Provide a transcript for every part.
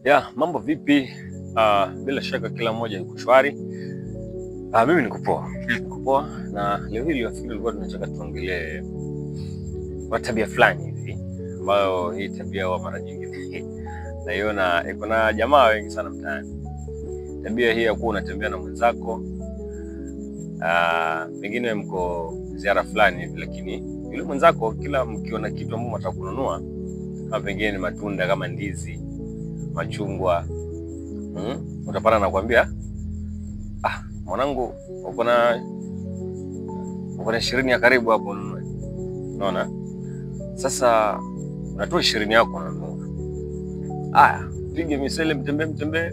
Ya, mambo vipi? Bila shaka kila mmoja yuko shwari. Mimi niko poa. Niko poa na leo hii tulikuwa tunataka tuongelee kwa tabia fulani hivi ambayo hii tabia wa mara nyingi naiona iko na jamaa wengi sana mtaani. Tabia hii ya kuwa unatembea na mwenzako, pengine mko ziara fulani hivi, lakini yule mwenzako kila mkiona kitu ambacho mtaka kununua, kama pengine ni matunda kama ndizi, machungwa, utapata nakwambia, mwanangu uko na 20 ya karibu hapo ununue. Unaona? Sasa unatoa 20 yako unanunua. Pige misele, mtembee.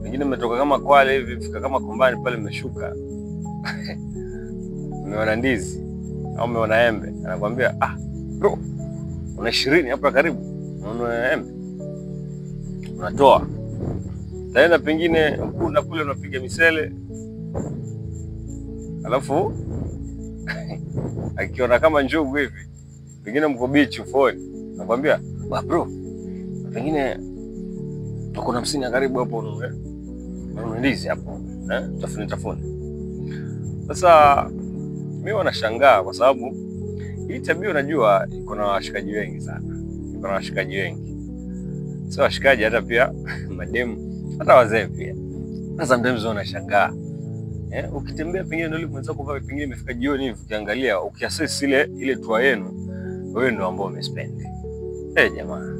Wengine mmetoka kama Kwale hivi, fika kama Kombani pale mmeshuka. Umeona ndizi au umeona embe, anakuambia, bro, una 20 hapa karibu, ununue embe. Unatoa. Taenda pengine Ukunda kule unapiga misele. Alafu akiona kama njugu hivi, pengine mko beach ufuoni, anakuambia, bro, pengine uko na 50 karibu hapo ununue ndizi hapo, tafune. Sasa mimi wanashangaa kwa sababu hii tabia unajua iko na washikaji wengi sana. Iko na washikaji wengi. Sio washikaji, hata pia mademu, hata wazee pia. Sasa sometimes unashangaa. Ukitembea pengine ndio mwenzako kwa pengine imefika jioni hivi, ukiangalia ukiassess ile tour yenu, wewe ndio ambao umespend. Jamaa.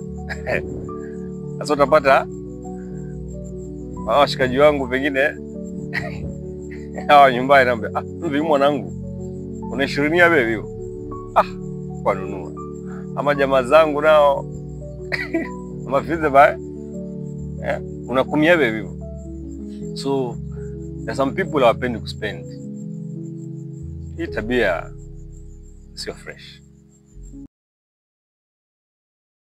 Sasa utapata washikaji wangu pengine hawa nyumbani naambia, hivi mwanangu una 20 ya baby hiyo? Kwa nunua. Ama jamaa zangu nao mafize bae, una 10 ya baby hiyo. So there's some people hawapendi kuspend. Hii tabia sio fresh.